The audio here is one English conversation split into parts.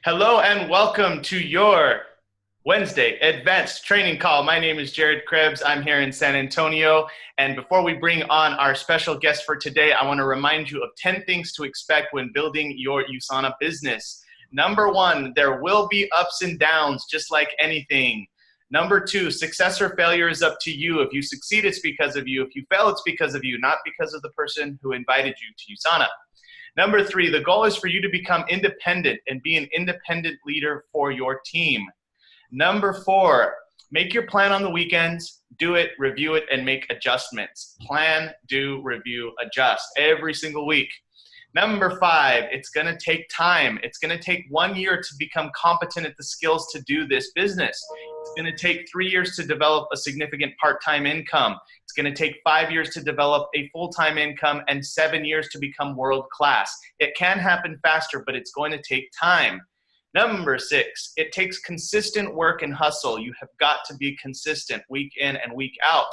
Hello and welcome to your Wednesday advanced training call. My name is Jared Krebs. I'm here in San Antonio. And before we bring on our special guest for today, I want to remind you of 10 things to expect when building your USANA business. Number one, there will be ups and downs, just like anything. Number two, success or failure is up to you. If you succeed, it's because of you. If you fail, it's because of you, not because of the person who invited you to USANA. Number three, the goal is for you to become independent and be an independent leader for your team. Number four, make your plan on the weekends, do it, review it, and make adjustments. Plan, do, review, adjust every single week. Number five, it's going to take time. It's going to take 1 year to become competent at the skills to do this business. It's going to take 3 years to develop a significant part-time income. It's going to take 5 years to develop a full-time income and 7 years to become world-class. It can happen faster, but it's going to take time. Number six, it takes consistent work and hustle. You have got to be consistent week in and week out.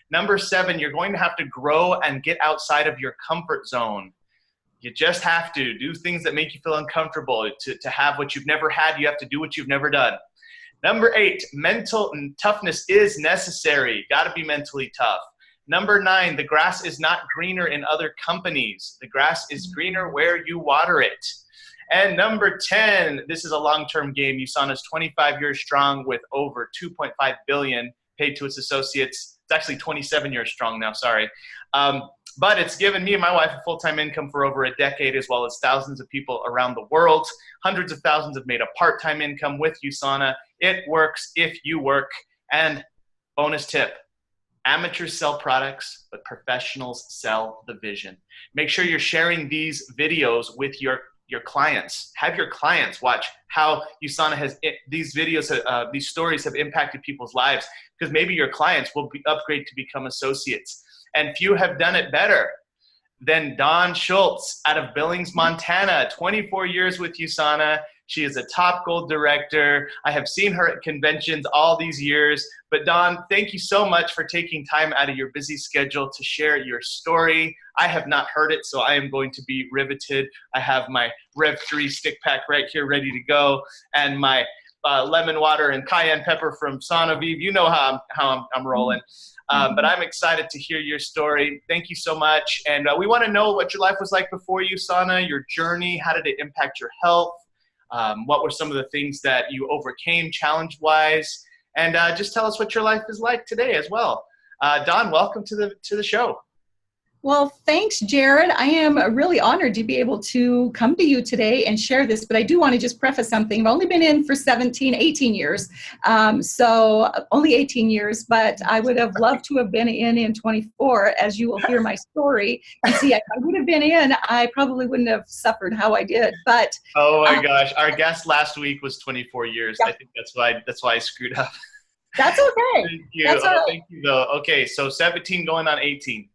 Number seven, you're going to have to grow and get outside of your comfort zone. You just have to do things that make you feel uncomfortable. To have what you've never had, you have to do what you've never done. Number eight, mental toughness is necessary. Got to be mentally tough. Number nine, the grass is not greener in other companies. The grass is greener where you water it. And number 10, this is a long-term game. USANA is 25 years strong with over $2.5 billion paid to its associates. It's actually 27 years strong now, sorry. But it's given me and my wife a full-time income for over a decade, as well as thousands of people around the world. Hundreds of thousands have made a part-time income with USANA. It works if you work. And bonus tip, amateurs sell products, but professionals sell the vision. Make sure you're sharing these videos with your clients. Have your clients watch how USANA has, these videos, these stories have impacted people's lives, because maybe your clients will upgrade to become associates. And few have done it better than Dawn Schultz out of Billings, Montana, 24 years with USANA. She is a top gold director. I have seen her at conventions all these years. But Dawn, thank you so much for taking time out of your busy schedule to share your story. I have not heard it, so I am going to be riveted. I have my Rev 3 stick pack right here ready to go, and my lemon water and cayenne pepper from Sauna Vive. You know how I'm rolling. But I'm excited to hear your story. Thank you so much. And we want to know what your life was like before USANA, your journey. How did it impact your health? What were some of the things that you overcame challenge-wise? And just tell us what your life is like today as well. Dawn, welcome to the show. Well, thanks, Jared. I am really honored to be able to come to you today and share this, but I do want to just preface something. I've only been in for 18 years, so only 18 years, but I would have loved to have been in 24, as you will hear my story. And see, if I would have been in, I probably wouldn't have suffered how I did. But oh my gosh, our guest last week was 24 years. Yeah. I think that's why I screwed up. That's okay. Thank you. That's all right. Thank you, though. Okay, so 17 going on 18.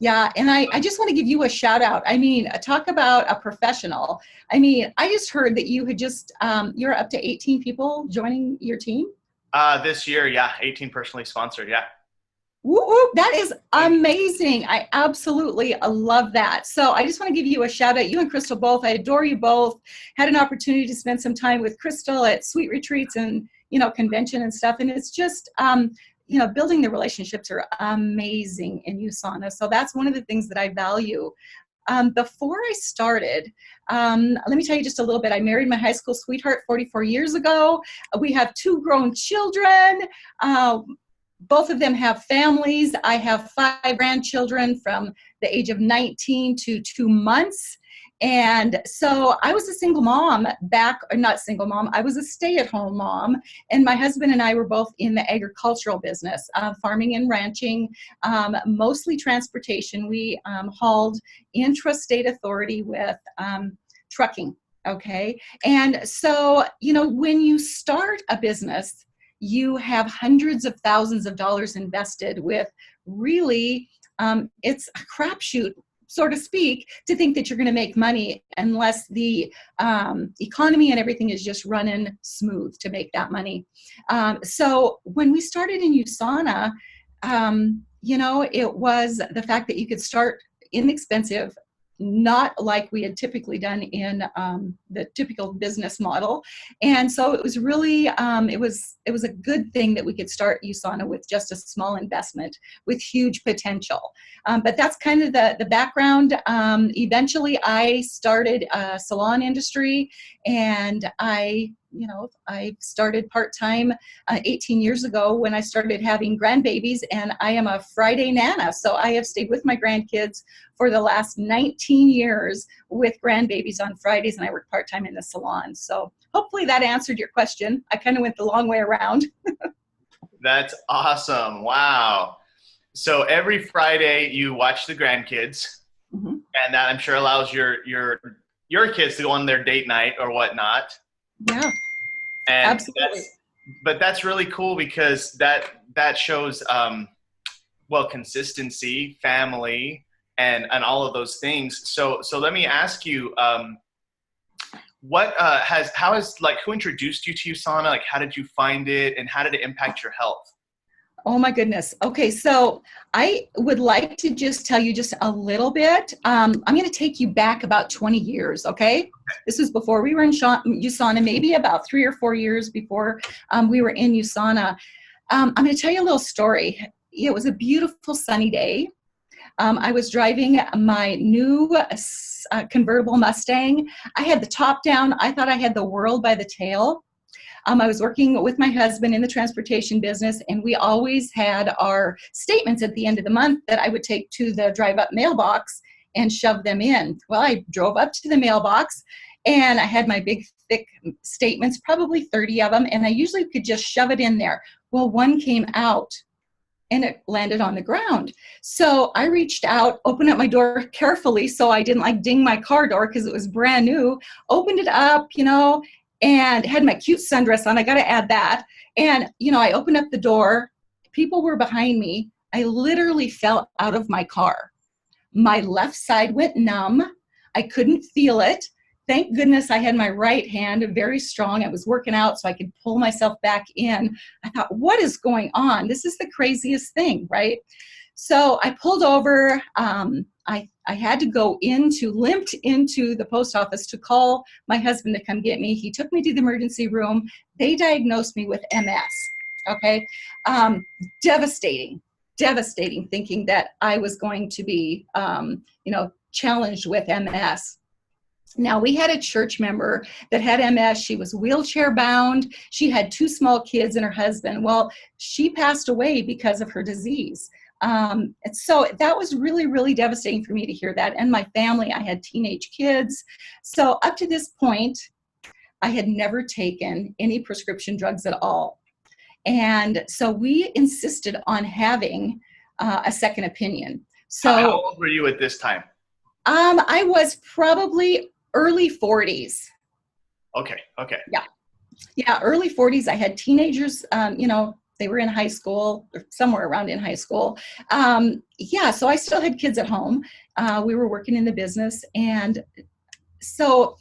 Yeah, and I just want to give you a shout out. I mean, talk about a professional. I mean, I just heard that you had just, you're up to 18 people joining your team? This year, yeah, 18 personally sponsored, yeah. Woo, woo, that is amazing. I absolutely love that. So I just want to give you a shout out. You and Crystal both, I adore you both. Had an opportunity to spend some time with Crystal at Sweet Retreats and, convention and stuff. And it's just, building the relationships are amazing in USANA. So that's one of the things that I value. Before I started, let me tell you just a little bit. I married my high school sweetheart 44 years ago. We have 2 grown children. Both of them have families. I have 5 grandchildren from the age of 19 to 2 months. And so I was a single mom I was a stay-at-home mom, and my husband and I were both in the agricultural business, farming and ranching, mostly transportation. We hauled intrastate authority with trucking, okay? And so, when you start a business, you have hundreds of thousands of dollars invested with really, it's a crapshoot, so to speak, to think that you're going to make money unless the economy and everything is just running smooth to make that money. So when we started in USANA, it was the fact that you could start inexpensive not like we had typically done in the typical business model. And so it was really, it was a good thing that we could start USANA with just a small investment with huge potential. But that's kind of the background. Eventually I started a salon industry, and I started part-time 18 years ago when I started having grandbabies, and I am a Friday Nana. So I have stayed with my grandkids for the last 19 years with grandbabies on Fridays, and I work part-time in the salon. So hopefully that answered your question. I kind of went the long way around. That's awesome. Wow. So every Friday you watch the grandkids, Mm-hmm. and that I'm sure allows your kids to go on their date night or whatnot. Yeah, And absolutely. that's really cool, because that shows consistency, family, and all of those things. So let me ask you, who introduced you to USANA? Like, how did you find it, and how did it impact your health? Oh my goodness. Okay, so I would like to just tell you just a little bit. I'm going to take you back about 20 years, okay? This was before we were in USANA, maybe about 3 or 4 years before we were in USANA. I'm going to tell you a little story. It was a beautiful sunny day. I was driving my new convertible Mustang. I had the top down. I thought I had the world by the tail. I was working with my husband in the transportation business, and we always had our statements at the end of the month that I would take to the drive-up mailbox and shove them in. Well, I drove up to the mailbox, and I had my big, thick statements, probably 30 of them, and I usually could just shove it in there. Well, one came out, and it landed on the ground. So I reached out, opened up my door carefully so I didn't ding my car door because it was brand new, opened it up, and had my cute sundress on. I got to add that. And, I opened up the door. People were behind me. I literally fell out of my car. My left side went numb. I couldn't feel it. Thank goodness I had my right hand very strong. I was working out so I could pull myself back in. I thought, what is going on? This is the craziest thing, right? So I pulled over. I had to limped into the post office to call my husband to come get me. He took me to the emergency room. They diagnosed me with MS, okay? Devastating thinking that I was going to be, challenged with MS. Now, we had a church member that had MS. She was wheelchair bound. She had 2 small kids and her husband. Well, she passed away because of her disease. So that was really, really devastating for me to hear that. And my family, I had teenage kids. So up to this point, I had never taken any prescription drugs at all. And so we insisted on having a second opinion. So How old were you at this time? I was probably early 40s. Okay. Yeah, early 40s. I had teenagers, they were in high school, or somewhere around in high school. So I still had kids at home. We were working in the business. And so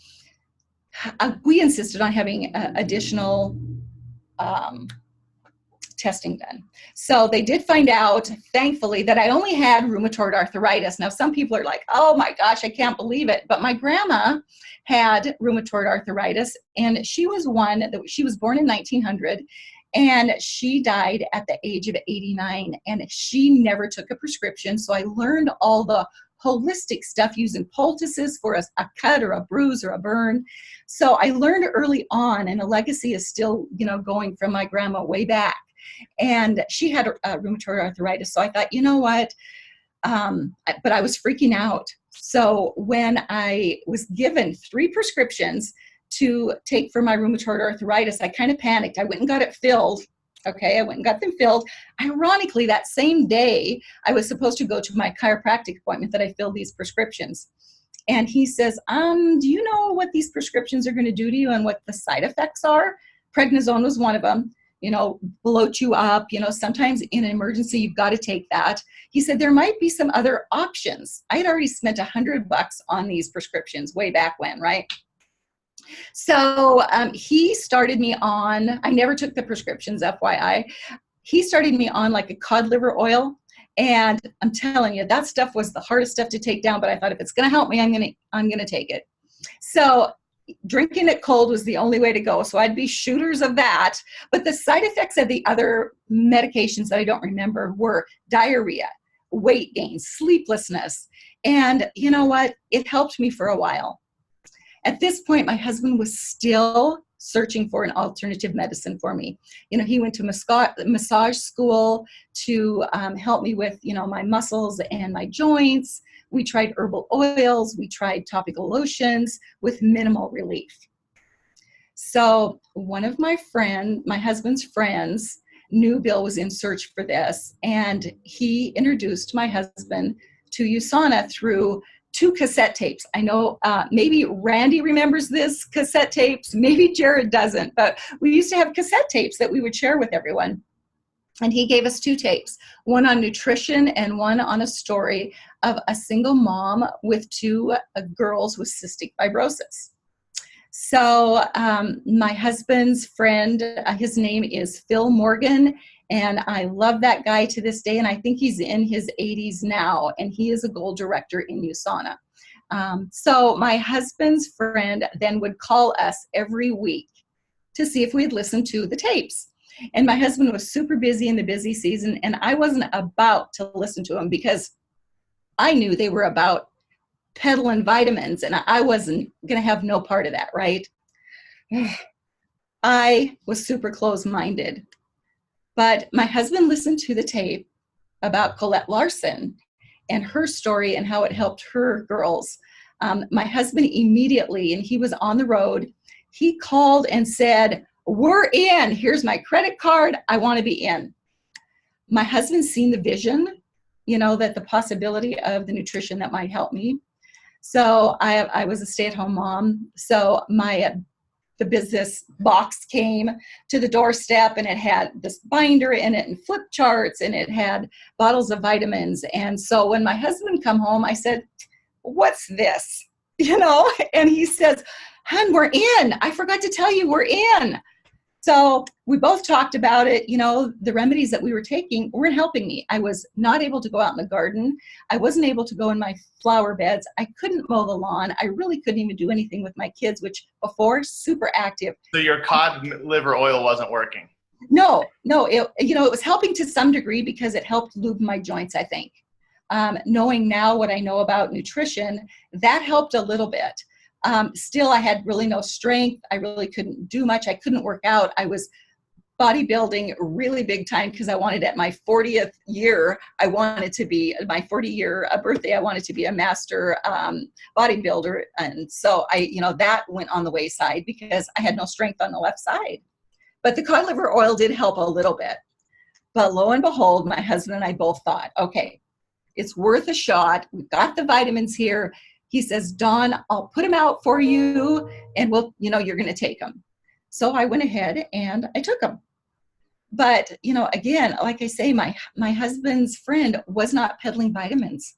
we insisted on having additional testing done. So they did find out, thankfully, that I only had rheumatoid arthritis. Now, some people are like, oh my gosh, I can't believe it. But my grandma had rheumatoid arthritis, and she was she was born in 1900. And she died at the age of 89, and she never took a prescription. So I learned all the holistic stuff using poultices for a cut or a bruise or a burn. So I learned early on, and a legacy is still, going from my grandma way back. And she had rheumatoid arthritis. So I thought, you know what? But I was freaking out. So when I was given 3 prescriptions to take for my rheumatoid arthritis, I kind of panicked. I went and got it filled. Okay, I went and got them filled. Ironically, that same day, I was supposed to go to my chiropractic appointment that I filled these prescriptions. And he says, do you know what these prescriptions are going to do to you and what the side effects are? Prednisone was one of them. Bloat you up. Sometimes in an emergency, you've got to take that. He said there might be some other options. I had already spent $100 on these prescriptions way back when, right? So he started me on, I never took the prescriptions, FYI. He started me on like a cod liver oil, And I'm telling you, that stuff was the hardest stuff to take down, but I thought if it's going to help me, I'm going to take it. So drinking it cold was the only way to go. So I'd be shooters of that. But the side effects of the other medications that I don't remember were diarrhea, weight gain, sleeplessness. And you know what? It helped me for a while. At this point, my husband was still searching for an alternative medicine for me. He went to massage school to help me with, my muscles and my joints. We tried herbal oils. We tried topical lotions with minimal relief. So one of my husband's friends knew Bill was in search for this, and he introduced my husband to USANA through 2 cassette tapes. I know maybe Randy remembers this cassette tapes, maybe Jared doesn't, but we used to have cassette tapes that we would share with everyone. And he gave us 2 tapes, one on nutrition and one on a story of a single mom with 2 girls with cystic fibrosis. So my husband's friend, his name is Phil Morgan, and I love that guy to this day, and I think he's in his 80s now, and he is a gold director in USANA. So my husband's friend then would call us every week to see if we'd listened to the tapes. And my husband was super busy in the busy season, and I wasn't about to listen to them because I knew they were about peddling vitamins, and I wasn't going to have no part of that, right? I was super close-minded. But my husband listened to the tape about Colette Larson and her story and how it helped her girls. My husband immediately, and he was on the road, he called and said, "We're in. Here's my credit card. I want to be in." My husband's seen the vision, that the possibility of the nutrition that might help me. So I was a stay-at-home mom. So the business box came to the doorstep, and it had this binder in it and flip charts, and it had bottles of vitamins. And so when my husband come home, I said, "What's this?" And he says, "Hun, we're in. I forgot to tell you we're in." So we both talked about it. The remedies that we were taking weren't helping me. I was not able to go out in the garden. I wasn't able to go in my flower beds. I couldn't mow the lawn. I really couldn't even do anything with my kids, which before, super active. So your cod liver oil wasn't working? No, it was helping to some degree because it helped lube my joints, I think. Knowing now what I know about nutrition, that helped a little bit. Still, I had really no strength. I really couldn't do much. I couldn't work out. I was bodybuilding really big time because I wanted at my 40th year, I wanted to be, my 40-year birthday, I wanted to be a master bodybuilder. And so that went on the wayside because I had no strength on the left side. But the cod liver oil did help a little bit. But lo and behold, my husband and I both thought, okay, it's worth a shot. We've got the vitamins here. He says, "Dawn, I'll put them out for you, and you're going to take them." So I went ahead and I took them. But, again, like I say, my husband's friend was not peddling vitamins.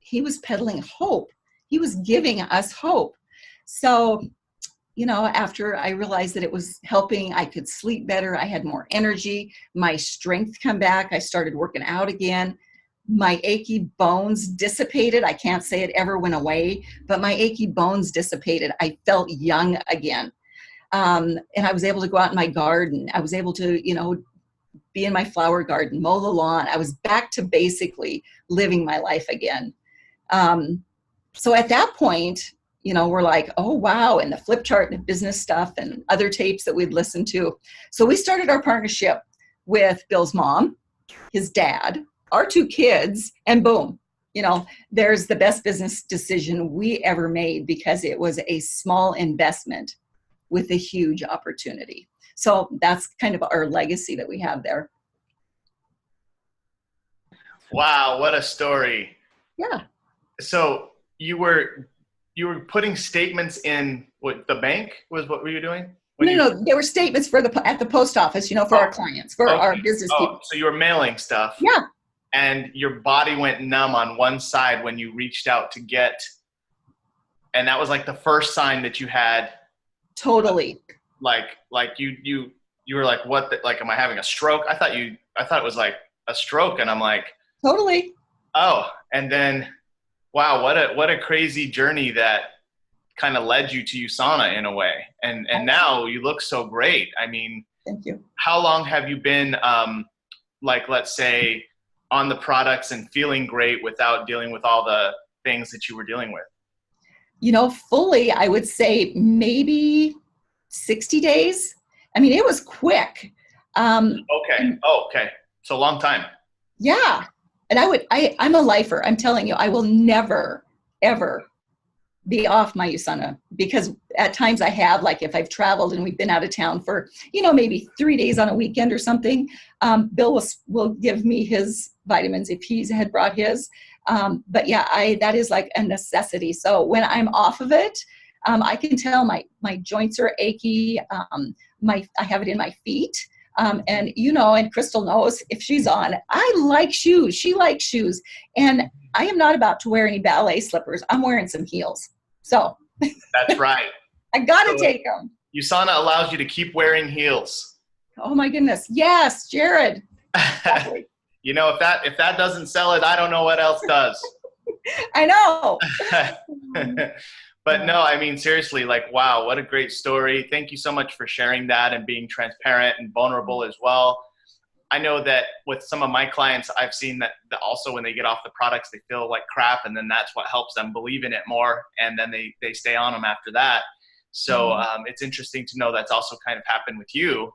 He was peddling hope. He was giving us hope. So, after I realized that it was helping, I could sleep better. I had more energy. My strength come back. I started working out again. My achy bones dissipated. I can't say it ever went away, but my achy bones dissipated. I felt young again. And I was able to go out in my garden. I was able to, be in my flower garden, mow the lawn. I was back to basically living my life again. So at that point, we're like, oh, wow. And the flip chart and the business stuff and other tapes that we'd listened to. So we started our partnership with Bill's mom, his dad, our 2 kids, and boom, there's the best business decision we ever made because it was a small investment with a huge opportunity. So that's kind of our legacy that we have there. Wow, what a story. Yeah. So you were putting statements in the bank was what were you doing? No, there were statements at the post office, for our clients, for our business people. So you were mailing stuff. Yeah. And your body went numb on one side when you reached out to get, and that was like the first sign that you had. Totally. Like you were like, what? Like, am I having a stroke? I thought it was like a stroke, and I'm like, Totally. Oh, and then, wow, what a crazy journey that kind of led you to USANA in a way. And now you look so great. I mean, Thank you. how long have you been, like, let's say, on the products and feeling great without dealing with all the things that you were dealing with? Fully, I would say maybe 60 days. I mean, it was quick. Okay. Oh, okay. So a long time. Yeah. And I'm a lifer. I'm telling you, I will never, ever be off my USANA, because at times I have, like if I've traveled and we've been out of town for, maybe 3 days on a weekend or something, Bill will give me his vitamins if he had brought his. But yeah, that is like a necessity. So when I'm off of it, I can tell my joints are achy. I have it in my feet. And Crystal knows if she's on, I like shoes. She likes shoes. And I am not about to wear any ballet slippers. I'm wearing some heels. So That's right. I got to take them. USANA allows you to keep wearing heels. Oh my goodness. Yes, Jared. Exactly. If that doesn't sell it, I don't know what else does. I know. But no, I mean, seriously, like, wow, what a great story. Thank you so much for sharing that and being transparent and vulnerable as well. I know that with some of my clients, I've seen that also when they get off the products, they feel like crap, and then that's what helps them believe in it more, and then they stay on them after that. So it's interesting to know that's also kind of happened with you.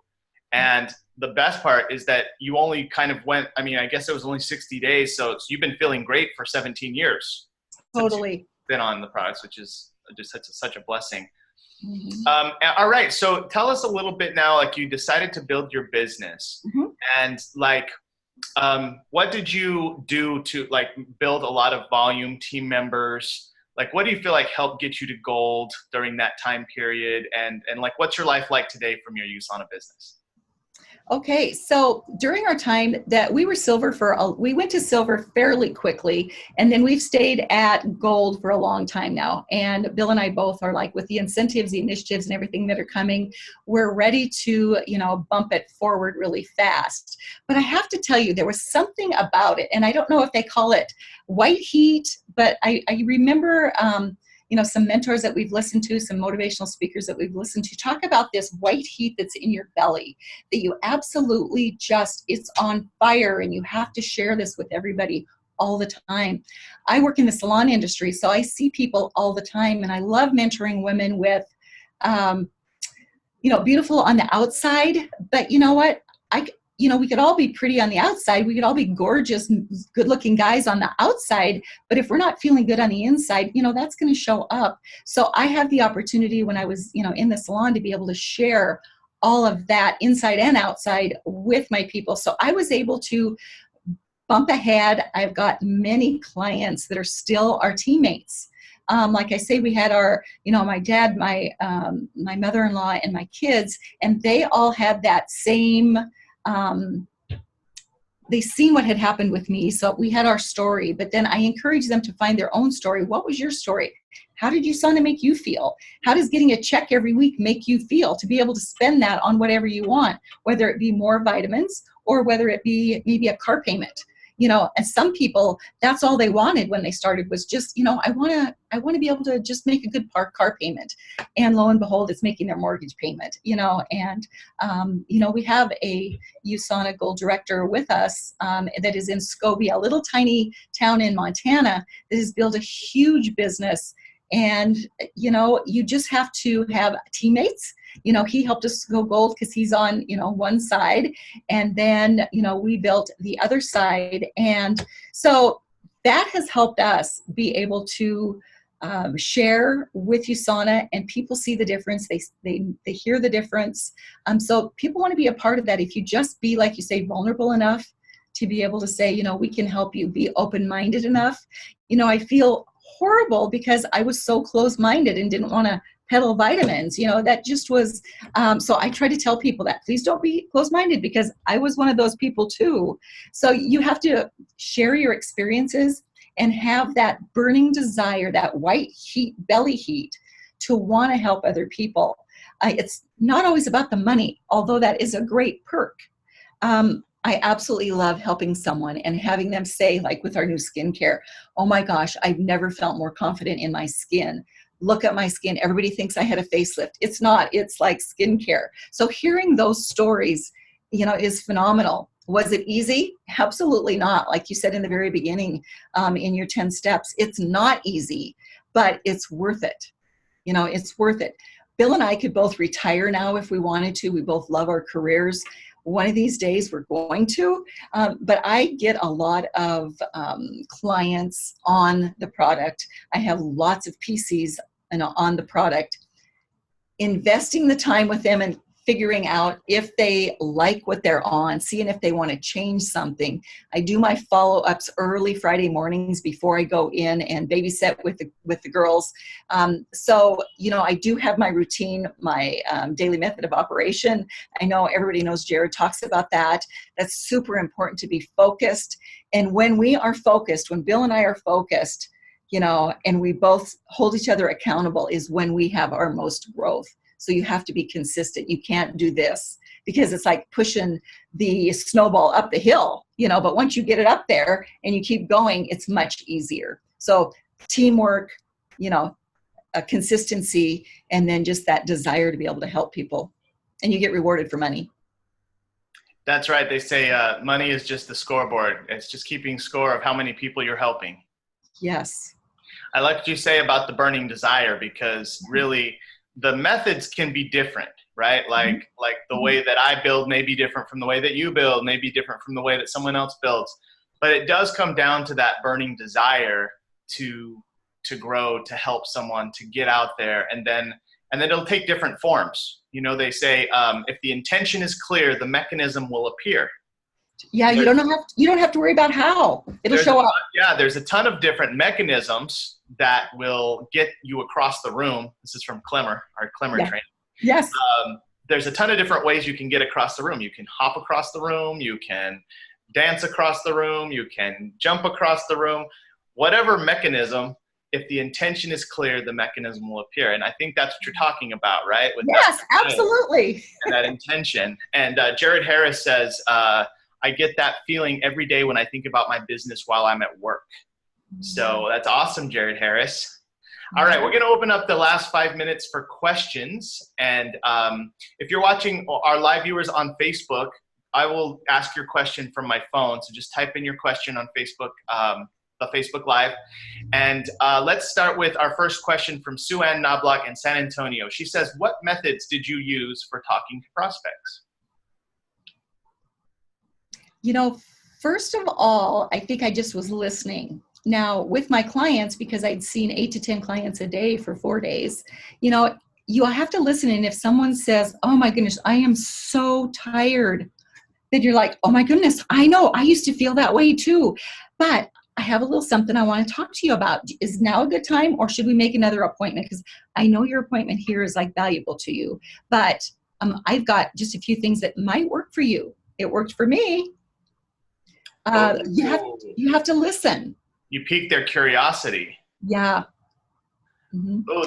And the best part is that you only kind of went, I mean, I guess it was only 60 days, so you've been feeling great for 17 years. Totally. Been on the products, which is just such a blessing. Mm-hmm. All right. So tell us a little bit now, like you decided to build your business and like, what did you do to like build a lot of volume, team members? Like, what do you feel like helped get you to gold during that time period? And like, what's your life like today from your USANA business? Okay, so during our time that we were we went to silver fairly quickly, and then we've stayed at gold for a long time now. And Bill and I both are like, with the incentives, the initiatives, and everything that are coming, we're ready to, bump it forward really fast. But I have to tell you, there was something about it, and I don't know if they call it white heat, but I remember, some mentors that we've listened to, some motivational speakers that we've listened to talk about this white heat that's in your belly, that you absolutely it's on fire, and you have to share this with everybody all the time. I work in the salon industry, so I see people all the time, and I love mentoring women with, beautiful on the outside, but you know what? We could all be pretty on the outside. We could all be gorgeous, good-looking guys on the outside. But if we're not feeling good on the inside, that's going to show up. So I have the opportunity when I was, in the salon to be able to share all of that inside and outside with my people. So I was able to bump ahead. I've got many clients that are still our teammates. Like I say, we had our, my dad, my mother-in-law, and my kids, and they all had that same. They seen what had happened with me. So we had our story, but then I encouraged them to find their own story. What was your story? How did USANA make you feel? How does getting a check every week make you feel, to be able to spend that on whatever you want, whether it be more vitamins or whether it be maybe a car payment? And some people, that's all they wanted when they started was just, I want to be able to just make a good car payment. And lo and behold, it's making their mortgage payment, and, we have a USANA Gold Director with us that is in Scobie, a little tiny town in Montana, that has built a huge business. And, you just have to have teammates. He helped us go gold because he's on, one side. And then, we built the other side. And so that has helped us be able to share with USANA, and people see the difference. They hear the difference. So people want to be a part of that. If you just be, like you say, vulnerable enough to be able to say, we can help you, be open-minded enough. I feel horrible because I was so close-minded and didn't want to peddle vitamins, that just was, so I try to tell people that please don't be close-minded, because I was one of those people too. So you have to share your experiences and have that burning desire, that white heat, belly heat, to want to help other people. It's not always about the money, although that is a great perk. I absolutely love helping someone and having them say, like with our new skincare, oh my gosh, I've never felt more confident in my skin. Look at my skin. Everybody thinks I had a facelift. It's not, it's like skincare. So hearing those stories, is phenomenal. Was it easy? Absolutely not. Like you said in the very beginning, in your 10 steps, it's not easy, but it's worth it. It's worth it. Bill and I could both retire now if we wanted to. We both love our careers. One of these days we're going to, but I get a lot of clients on the product. I have lots of PCs on the product. Investing the time with them and figuring out if they like what they're on, seeing if they want to change something. I do my follow-ups early Friday mornings before I go in and babysit with the girls. So, I do have my routine, my daily method of operation. I know everybody knows Jared talks about that. That's super important to be focused. And when we are focused, when Bill and I are focused, and we both hold each other accountable is when we have our most growth. So you have to be consistent. You can't do this because it's like pushing the snowball up the hill, but once you get it up there and you keep going, it's much easier. So teamwork, a consistency, and then just that desire to be able to help people, and you get rewarded for money. That's right. They say money is just the scoreboard. It's just keeping score of how many people you're helping. Yes. I like what you say about the burning desire, because really the methods can be different, right? Like the way that I build may be different from the way that you build, may be different from the way that someone else builds. But it does come down to that burning desire to grow, to help someone, to get out there, and then it'll take different forms. They say if the intention is clear, the mechanism will appear. Yeah, you don't have to worry about how it'll show up. There's a ton of different mechanisms that will get you across the room. This is from Clemmer, our Clemmer training. Yes. There's a ton of different ways you can get across the room. You can hop across the room. You can dance across the room. You can jump across the room. Whatever mechanism, if the intention is clear, the mechanism will appear. And I think that's what you're talking about, right? Yes, absolutely. And that intention. And Jared Harris says, I get that feeling every day when I think about my business while I'm at work. So that's awesome, Jared Harris. All right, we're going to open up the last 5 minutes for questions. And if you're watching our live viewers on Facebook, I will ask your question from my phone. So just type in your question on Facebook, the Facebook Live. And let's start with our first question from Sue Ann Knobloch in San Antonio. She says, what methods did you use for talking to prospects? First of all, I think I just was listening. Now, with my clients, because I'd seen 8 to 10 clients a day for 4 days, you have to listen. And if someone says, oh my goodness, I am so tired, then you're like, oh my goodness, I know, I used to feel that way too. But I have a little something I want to talk to you about. Is now a good time, or should we make another appointment? Because I know your appointment here is like valuable to you, but I've got just a few things that might work for you. It worked for me. You have to listen. You pique their curiosity. Yeah. Mm-hmm. Oh,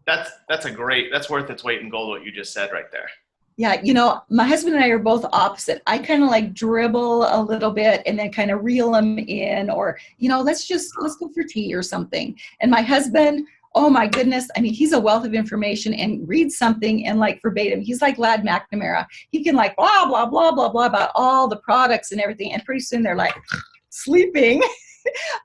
that's worth its weight in gold, what you just said right there. Yeah, my husband and I are both opposite. I kind of like dribble a little bit and then kind of reel them in, or, let's go for tea or something. And my husband, oh my goodness, I mean, he's a wealth of information and reads something and like verbatim. He's like Lad McNamara. He can like blah, blah, blah, blah, blah about all the products and everything. And pretty soon they're like sleeping.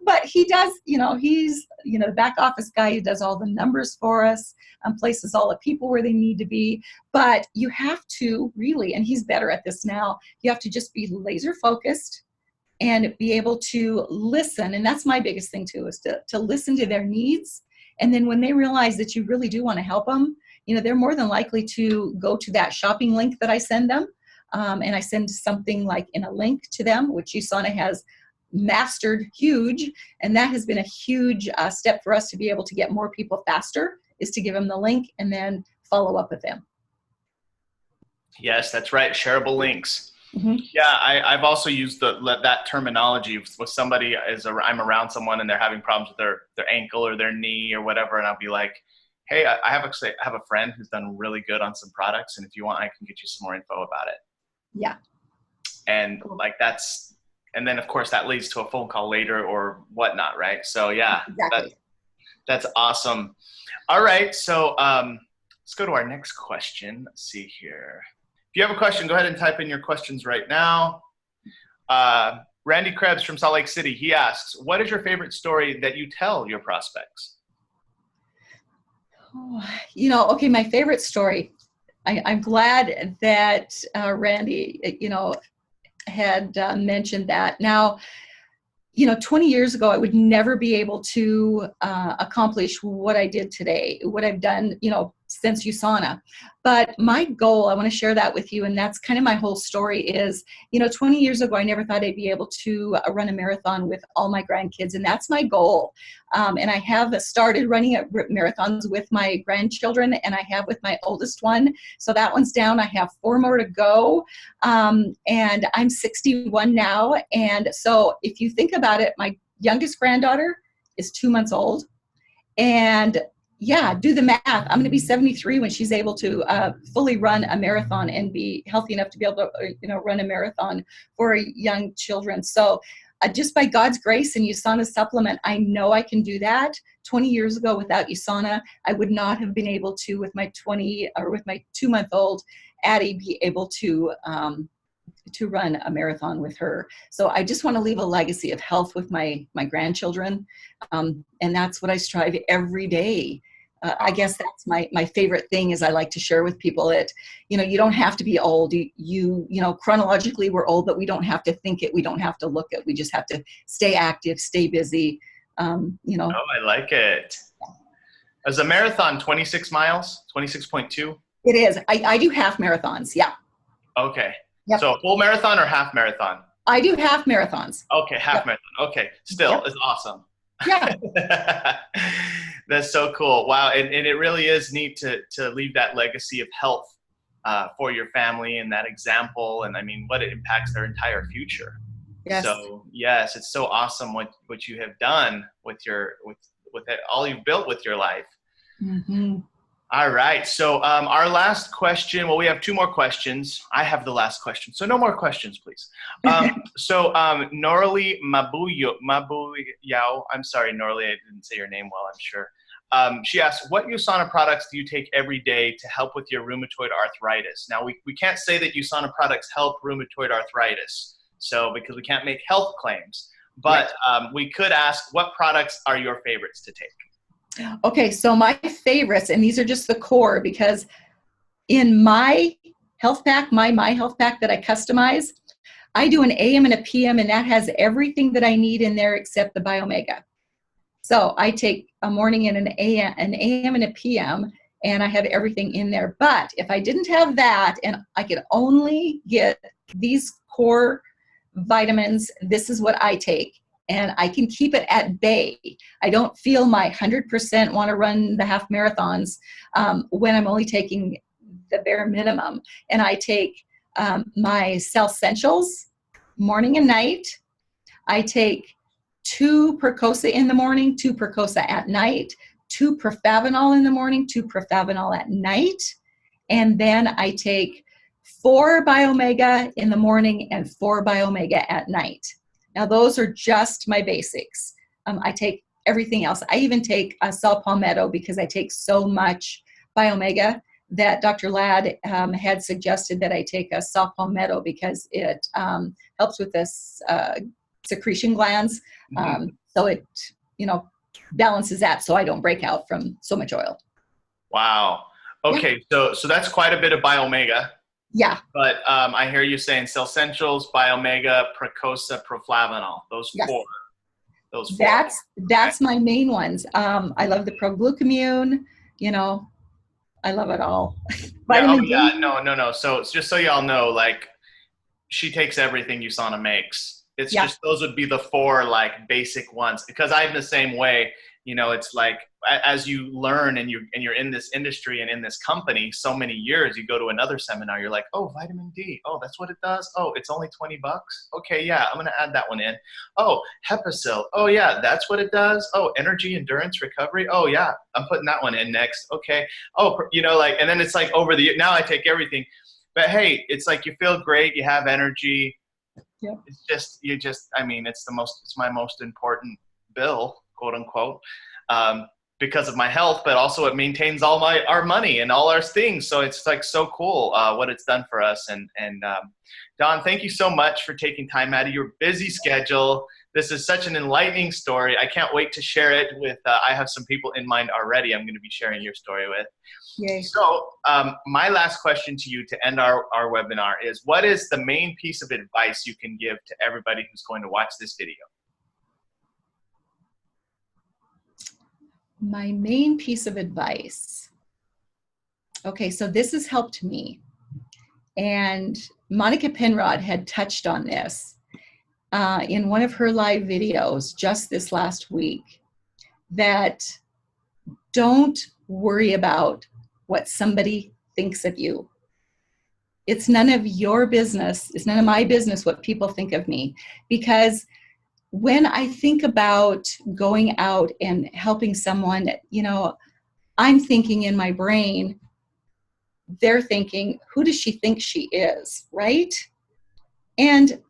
But he does, he's, the back office guy who does all the numbers for us, places all the people where they need to be. But you have to really, and he's better at this now, you have to just be laser focused and be able to listen. And that's my biggest thing too, is to listen to their needs. And then when they realize that you really do want to help them, they're more than likely to go to that shopping link that I send them. And I send something like in a link to them, which USANA has mastered huge. And that has been a huge step for us to be able to get more people faster, is to give them the link and then follow up with them. Yes, that's right. Shareable links. Mm-hmm. Yeah, I've also used that terminology with somebody as I'm around someone and they're having problems with their ankle or their knee or whatever. And I'll be like, hey, I have a friend who's done really good on some products. And if you want, I can get you some more info about it. Yeah. And Cool. like and then of course that leads to a phone call later or whatnot, right? So yeah, Exactly. that's awesome. All right, so let's go to our next question. Let's see here. If you have a question, go ahead and type in your questions right now. Randy Krebs from Salt Lake City, he asks, what is your favorite story that you tell your prospects? Oh, okay, my favorite story. I'm glad that Randy, had mentioned that. Now, 20 years ago, I would never be able to accomplish what I did today, what I've done, since USANA. But my goal, I want to share that with you, and that's kind of my whole story is, 20 years ago, I never thought I'd be able to run a marathon with all my grandkids, and that's my goal. And I have started running marathons with my grandchildren, and I have with my oldest one. So that one's down. I have 4 more to go, and I'm 61 now. And so if you think about it, my youngest granddaughter is 2 months old, and yeah, do the math. I'm going to be 73 when she's able to fully run a marathon and be healthy enough to be able to, run a marathon for young children. So just by God's grace and USANA supplement, I know I can do that. 20 years ago without USANA, I would not have been able to, with my 2-month-old Addie, be able to run a marathon with her. So I just want to leave a legacy of health with my grandchildren. And that's what I strive every day. I guess that's my favorite thing is I like to share with people that, you don't have to be old. You chronologically we're old, but we don't have to think it. We don't have to look it. We just have to stay active, stay busy. Oh, I like it. Is a marathon 26 miles, 26.2? It is. I do half marathons. Yeah. Okay. Yep. So a full marathon or half marathon? I do half marathons. Okay, half marathon. Okay, still, it's awesome. Yeah. That's so cool. Wow, and it really is neat to leave that legacy of health for your family and that example, and I mean, what it impacts their entire future. Yes. So yes, it's so awesome what you have done with all you've built with your life. Mm-hmm. All right. So our last question, well, we have 2 more questions. I have the last question. So no more questions, please. Norley Mabuyao, I'm sorry, Norley, I didn't say your name well, I'm sure. She asks, what USANA products do you take every day to help with your rheumatoid arthritis? Now, we can't say that USANA products help rheumatoid arthritis, so because we can't make health claims. But we could ask, what products are your favorites to take? Okay, so my favorites, and these are just the core, because in my health pack, my health pack that I customize, I do an AM and a PM, and that has everything that I need in there except the Biomega. So I take a morning and an AM and a PM, and I have everything in there. But if I didn't have that, and I could only get these core vitamins, this is what I take. And I can keep it at bay. I don't feel my 100% want to run the half marathons when I'm only taking the bare minimum. And I take my Cell Essentials morning and night. I take 2 Percosa in the morning, 2 Percosa at night, 2 Profavanol in the morning, 2 Profavanol at night. And then I take 4 Biomega in the morning and 4 Biomega at night. Now, those are just my basics. I take everything else. I even take saw palmetto because I take so much Biomega that Dr. Ladd had suggested that I take a saw palmetto because it helps with this secretion glands. So it, balances that so I don't break out from so much oil. Wow. Okay, yeah. So that's quite a bit of Biomega. Yeah. But I hear you saying Cell Essentials, Biomega, Percosa, Proflavanol. Those 4. Those 4. That's my main ones. I love the Proglucamune. I love it all. Vitamin D. No. So it's just so y'all know, like, she takes everything USANA makes. It's just those would be the 4 like basic ones, because I'm the same way. It's like as you learn and you're in this industry and in this company so many years, you go to another seminar, you're like, oh, vitamin D. Oh, that's what it does. Oh, it's only $20. Okay, yeah, I'm gonna add that one in. Oh, Hepasil. Oh yeah, that's what it does. Oh, energy, endurance, recovery. Oh yeah, I'm putting that one in next. Okay. Oh, and then it's like now I take everything. But hey, it's like you feel great, you have energy. Yeah. It's just, it's my most important bill, quote unquote, because of my health, but also it maintains our money and all our things. So it's like so cool what it's done for us. And Don, thank you so much for taking time out of your busy schedule. This is such an enlightening story. I can't wait to share it with, I have some people in mind already I'm going to be sharing your story with. Yay. So my last question to you to end our webinar is, what is the main piece of advice you can give to everybody who's going to watch this video? My main piece of advice. Okay, so this has helped me. And Monica Penrod had touched on this in one of her live videos just this last week, that don't worry about what somebody thinks of you. It's none of your business. It's none of my business what people think of me. Because when I think about going out and helping someone, you know, I'm thinking in my brain, they're thinking, who does she think she is, right? And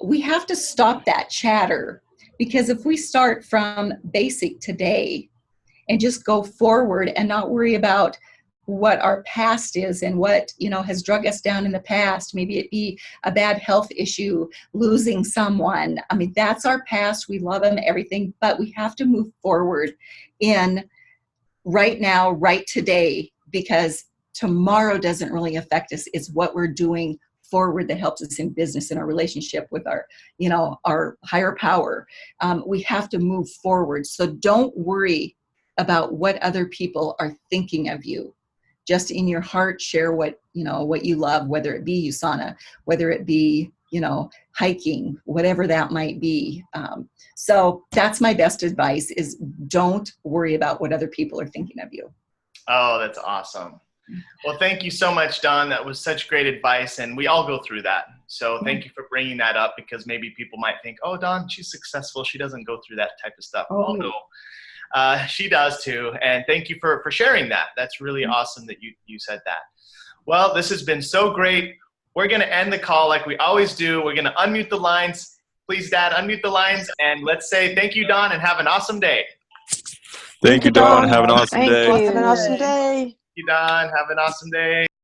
we have to stop that chatter, because if we start from basic today and just go forward and not worry about what our past is and what, you know, has drug us down in the past, maybe it be a bad health issue, losing someone. I mean, that's our past. We love them, everything, but we have to move forward in right now, right today, because tomorrow doesn't really affect us. It's what we're doing forward that helps us in business, in our relationship with our, you know, our higher power. We have to move forward. So don't worry about what other people are thinking of you. Just in your heart, share what, you know, what you love, whether it be USANA, whether it be, you know, hiking, whatever that might be. So that's my best advice, is don't worry about what other people are thinking of you. Oh, that's awesome. Well, thank you so much, Don. That was such great advice, and we all go through that. So thank you for bringing that up, because maybe people might think, oh, Don, she's successful. She doesn't go through that type of stuff. Oh, no. She does too. And thank you for sharing that. That's really awesome that you said that. Well, this has been so great. We're going to end the call like we always do. We're going to unmute the lines. Please, Dad, unmute the lines. And let's say thank you, Don, and have an awesome day. Thank you, Don. Have an awesome day. Have an awesome day. Thank you, Don. Have an awesome day.